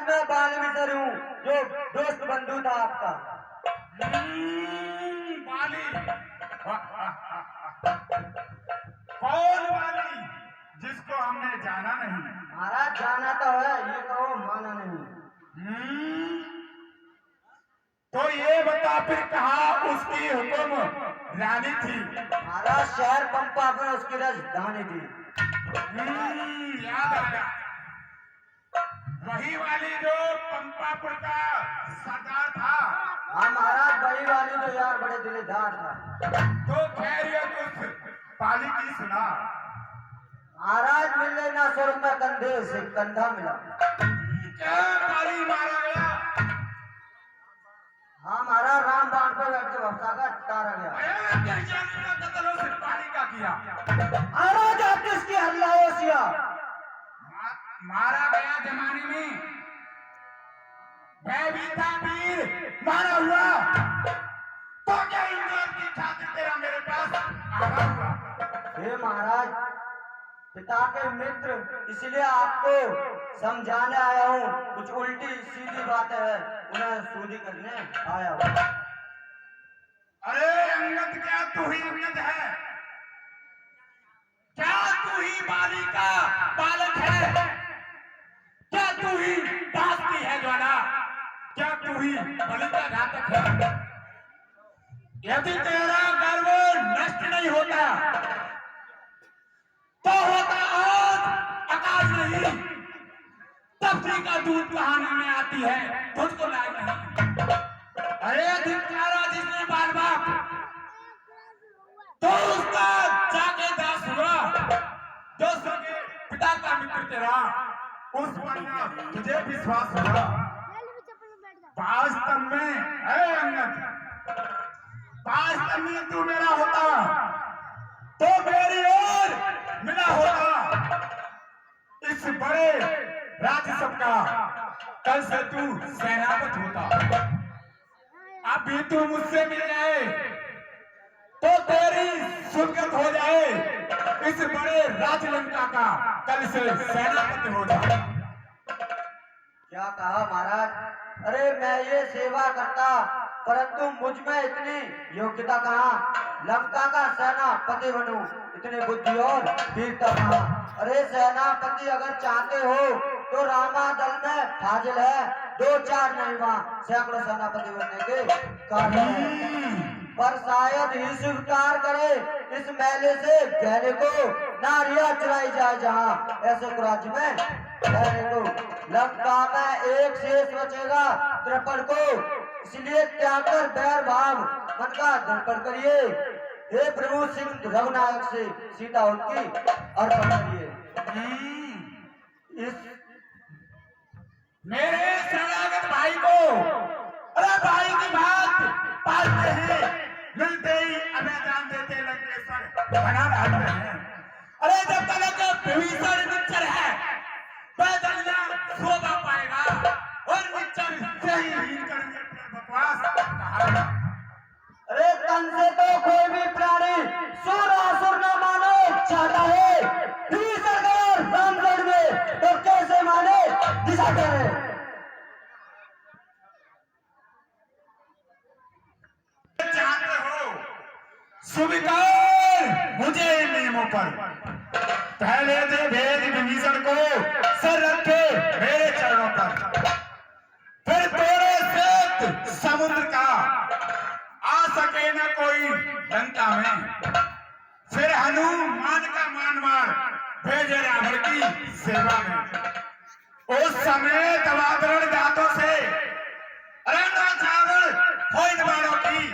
मैं बालविसर हूँ, जो दोस्त बंधु था आपका। बाली। कौन बाली जिसको हमने जाना नहीं? महाराज जाना तो है, ये कहो माना नहीं। तो ये बता फिर कहाँ उसकी हुक्म रानी थी? महाराज शहर पंपा में उसकी राजधानी थी। याद आया, वही वाली जो पंपापुर का सरदार था। हाँ महाराज, वही वाली जो यार बड़े दिलेदार था। तो खैरियत उस बाली की सुना। महाराज मिलने ना स्वरूप में कंधे से कंधा मिला। क्या बाली मारा गया? हाँ महाराज, राम बाण पर बैठ के भक्ता का तारा गया। कत्ल उस बाली का किया। महाराज आप किसकी हल्लाओ सिया? मारा गया जमाने में मैं भी था वीर, मारा हुआ तो क्या इंसान की खातिर तेरा मेरे पास आना हुआ? हे महाराज, पिता के मित्र, इसलिए आपको समझाने आया हूँ। कुछ उल्टी सीधी बातें है, उन्हें सूधी करने आया हूँ। अरे अंगद, क्या तू ही अंगद है? क्या तू ही बाली का बालक है? क्या तू ही दास की है ज्वाला? क्या तू ही बलि का घातक है? यदि तेरा गर्व नष्ट नहीं होता तो होता आज आकाश नहीं, तपती का दूध बहाने में आती है, तुझको लाए नहीं। अरे धिक्कारा जिसने बाल बाप तो उसका जाके दास हुआ, जो सगे पिता का मित्र तेरा उस पर तुझे विश्वास हुआ। वास्तव में है अंगद, वास्तव में तू मेरा होता तो मेरी ओर मिला होता इस बड़े राज्यसभा का, कल से तू सेनापति होता। अभी तू मुझसे मिल जाए तो तेरी सुर्गत हो जाए इस बड़े राजलंका का, कल से सेनापति हो जाए। क्या कहा महाराज? अरे मैं ये सेवा करता, परंतु मुझ में इतनी योग्यता कहाँ? लंका का सेनापति बनूं, इतनी बुद्धि और वीरता कहाँ? अरे सेनापति अगर चाहते हो तो रामा दल में फाजिल है, 2-4 नहीं वहाँ सैकड़ों सेनापति बनने के काबिल है। पर शायद ही स्वीकार करे इस मेले से गहने को नारियां चुराई जाए, जहाँ ऐसे राज्य में गहने को। लंका में एक शेष बचेगा त्रिपण को, इसलिए त्याग कर बैर भाव मन का दर्पण करिए। हे प्रभु सिंह रघुनायक से सीता उनकी अर्पण करिए। इस मेरे शरणागत भाई को, अरे भाई की बात पालते हैं, मिलते ही अभय दान देते लंकेश्वर बना डालते हैं। अरे जब तक विभीषण निच्चर है पैदल ना शोभा पाएगा, और निच्चर से ही हीन करेंगे अपने बकवास कहा। अरे तन से तो कोई भी प्राणी सुर न मानो चाहता है, विभीषण का रामगढ़ में तो कैसे माने दिशा करे। चाहते हो स्वीकार मुझे इन नियमों पर, पहले दे भेद विभीषण को सर रखे मेरे चरणों पर, फिर तेरे श्वेत समुद्र का आ सके न कोई लंका में, फिर हनुमान का मान मार भेजे रावण की सेवा में। उस समय दवादरण दांतों से अरण्य चावल हो इन बाणों की,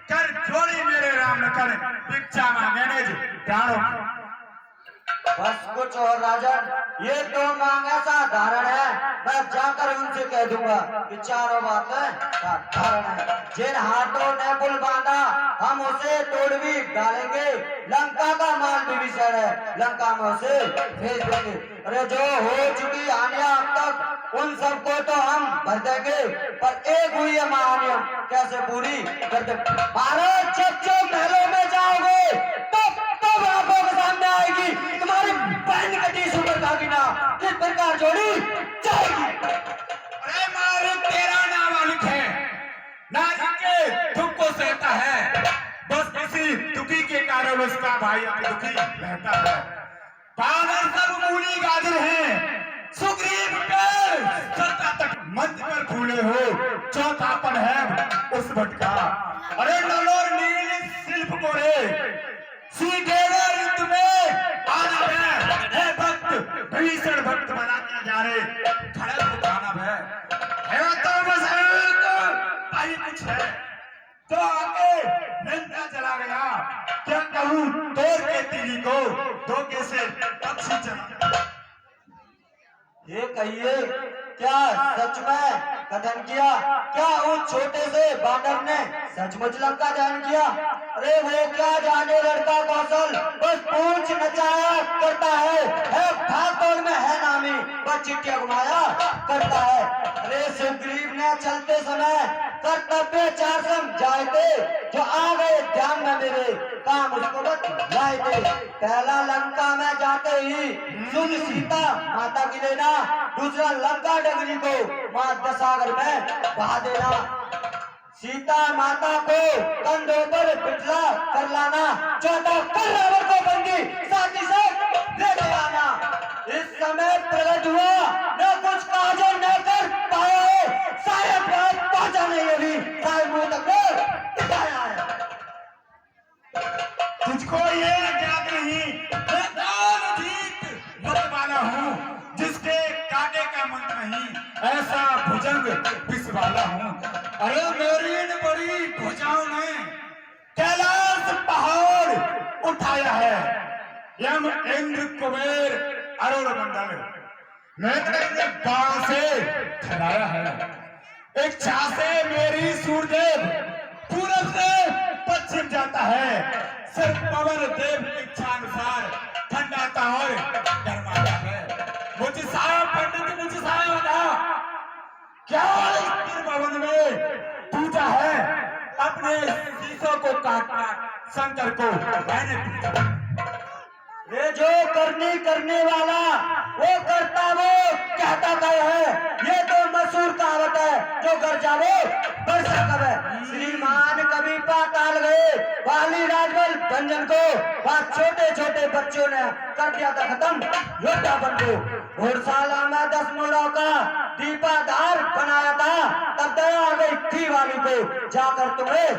कर जोड़ी मेरे राम कर भिक्षा मांगे निज प्राणों की। बस कुछ और राजन, ये तो मांग ऐसा धारण है, मैं जाकर उनसे कह दूंगा कि चारों बातें धारण है। जिन हाथों ने पुल बांधा हम उसे तोड़ भी डालेंगे, लंका का माल विभीषण है, लंका में उसे भेज देंगे। अरे जो हो चुकी हानियां अब तक उन सबको तो हम भर देंगे, पर एक हुई है महानियम, कैसे पूरी करते? भारत जब जब महलों में जाओगे तब आंखों के सामने आएगी तुम्हारी बहन कटी सुपर कागिना, किस प्रकार जोड़ी जाएगी। भाई अति दुखी रहता है। बानर सब मूली गाजर हैं, सुग्रीव पेड़ सत्ता तक मंच पर फूले हो, चौथापन है उस भटका। अरे नलोर नील शिल्प कोरे सीधेगा युद्ध में आना है भक्त भीषण भक्त बनाने जा रहे खड़े को खाना है तो बस भाई कुछ है तो आगे नंदा चला गया। क्या कहूँ तोड़ के तीली को धोखे से पक्षी चला। ये कहिए क्या सच में कथन किया? क्या उस छोटे से बानर ने सचमुच लंका दहन किया? अरे वो क्या जाने लड़का कौशल बस पूछ नचाया करता है भाग दौड़ में है नामी बस चिट्ठियां घुमाया करता है। अरे सुग्रीव ने चलते समय कर्तव्य चार समझाए थे जो आ गए ध्यान में मेरे काम उसको बस लाए थे। पहला लंका में जाते ही सुन सीता माता की लेना, दूसरा लंका डगरी को मां दसागर में बहा देना, सीता माता को कंधों पर बिठला कर लाना, चौथा कल्लावर को बंदी साथी से लेके आना। इस समय प्रकट हुआ न कुछ काजल न कर पाया है, शायद बात पहुंचा नहीं अभी शायद मुंह तक दिखाया है। तुझको ये ज्ञात नहीं मैं दान जीत मत वाला हूँ, जिसके काटे का मन नहीं ऐसा भुजंग पिस वाला हूँ। अरे मेरी इन बड़ी भुजाओं ने कैलाश पहाड़ उठाया है, यम इंद्र कुबेर अरुण मंडल मैंने बाण से खिलाया है। इच्छा से मेरी सूर्यदेव पूरब से पश्चिम जाता है, सिर्फ पवन देव इच्छा अनुसार ठंडाता और गर्माता है। मुझ साहब पंडित मुझ साहब बता क्या इस भवन में पूजा है? अपने शीशों को काट काट शंकर को मैंने पूजा। ये जो करने वाला वो करता वो कहता क्या है, ये तो मशहूर कहावत है जो कर जावे बरसा कब है। श्रीमान कभी पाताल गए वाली राजबल भंजन को वहाँ छोटे छोटे बच्चों ने कर दिया था खत्म योद्धापन को। घोड़शाला में 10 मोड़ों का दीपाधार बनाया था, तब दया आ गई थी वाली को जाकर तुम्हें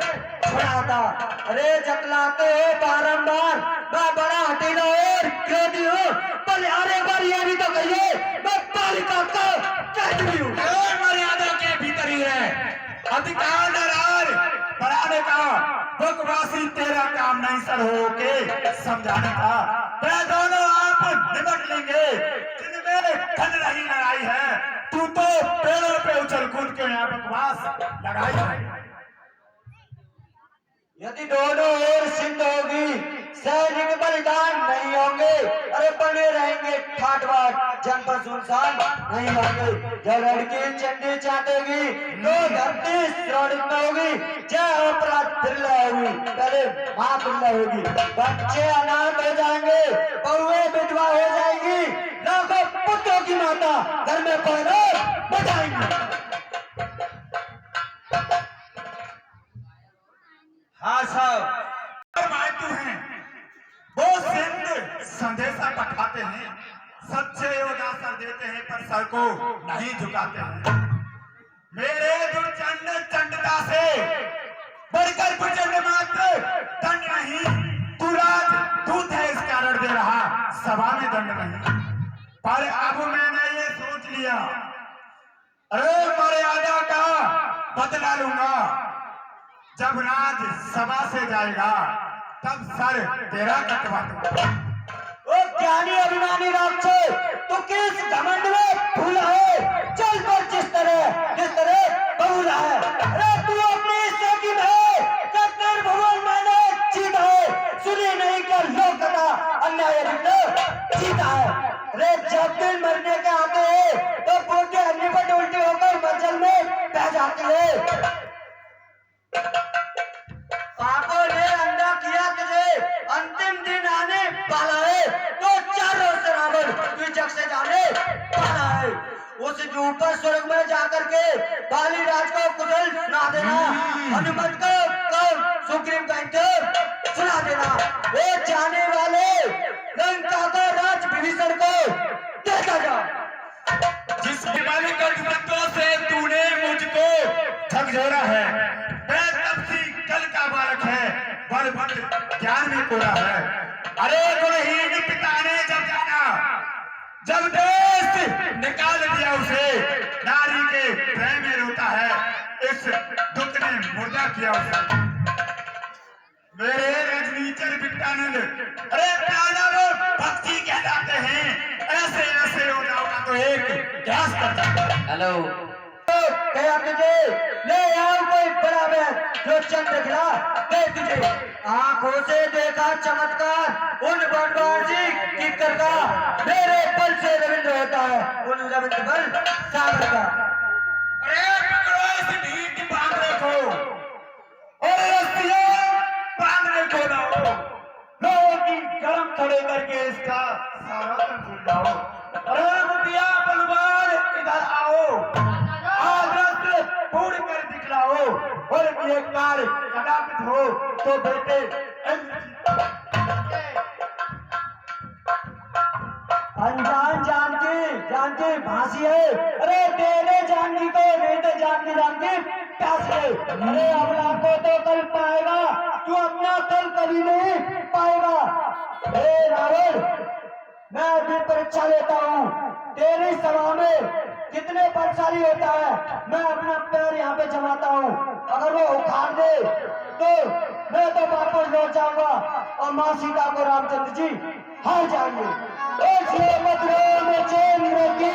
छुड़ाया था। अरे जतलाते हो बारंबार मैं बड़ा हटीला और क्रोधी हूँ, पर अरे बार ये भी तो कहिए मैं पालिका का कैदी हूँ। मर्यादा के भीतर ही है अधिकार दरार बढ़ाने का, बकवासी तेरा काम नहीं सर हो के समझाने का। वे दोनों आप निपट लेंगे जिनमें ठन रही लड़ाई है, तू तो पेड़ों पे उछल कूद के यहाँ बकवास लगाई है। यदि दोनों ओर सिंध होगी सैनिक बलिदान नहीं होंगे, अरे बने रहेंगे ठाट बाट जनपद सुनसान नहीं होंगे। जब लड़की चंडी चाटेगी तो धरती श्रोणित में होगी, जय अपराध बिरला होगी पहले माँ बिरला होगी, बच्चे अनाथ हो जाएंगे, बहुएं विधवा हो जाएंगी, लाखों पुत्रों की माता घर में पहले बजाएंगी। हाँ साहब मायतू हैं वो सिंध संदेशा पठाते हैं, सच्चे योद्धा सर देते हैं पर सर को नहीं झुकाते हैं। मेरे दुर्चंड चंडता से बढ़कर प्रचंड मात्र दंड नहीं, तू राज दूत है इस कारण दे रहा सभा में दंड नहीं। पर अब मैंने ये सोच लिया, अरे मर्यादा का बदला लूंगा, जब राज सभा से जाएगा तब सर तेरा कटवा दूंगा। ओ ज्ञानी अभिमानी राक्षस तो किस घमंड में भूला है, चल पर जिस तरह बहुला है। अरे तू अपनी हिस्से की है कत्तर भगवान मैंने जीता है, सुनी नहीं कर लोक कथा अन्याय जीता है। अरे जब दिन मरने के आते हैं तो बोटे अन्य पर उल्टी होकर मंजल में बह जाती है। पापों ने अंधा किया तुझे, अंतिम दिन आने वाला है तो चारों से रावण तू जग से जाने वाला है। उस ऊपर स्वर्ग में जाकर के बाली राज को कुशल सुना देना, हनुमत को सुग्रीव का सुना देना। वो जाने तिजोरा है, वह तब सी कल का बालक है, बल बल ज्ञान में कोरा है। अरे गुणहीन पिता ने जब जाना, जब देश निकाल दिया उसे, नारी के प्रेम में रोता है, इस दुख ने मुर्दा किया उसे। मेरे रजनीचर बिट्टानंद, अरे प्यादाव भक्ति कहलाते हैं, ऐसे ऐसे हो जाओगा तो एक इतिहास कर जाएगा। हेलो कहा तुझे ले आओ कोई बड़ा बैल जो चंद दिखला दे तुझे। आंखों से देखा चमत्कार उन बनवासी की करका, मेरे बल से रविंद्र होता है उन रविंद्र बल सागर का। अरे पकड़ो इस ढीठ बांद्रे को और रस्सियों बांद्रे को लाओ, लोगों की गर्म खड़े करके इसका सारा तन भूल जाओ। अरे मुखिया बलवान इधर आओ, आदर्श पूर्ण कर दिखलाओ, और ये कार्य कदापित हो तो बेटे अनजान जानकी भांसी है। अरे तेरे जानकी को नहीं तो जानकी प्यासी है। अरे अमला को तो कल पाएगा, तू अपना कल कभी नहीं पाएगा। हे रावण, मैं अभी परीक्षा लेता हूँ, तेरी सभा में कितने बलशाली होता है, मैं अपना पैर यहाँ पे जमाता हूँ। अगर वो उखाड़ दे तो मैं तो वापस लौट जाऊंगा और माँ सीता को रामचंद्र जी हार जाएंगे। इसलिए मत रो मैं चैन की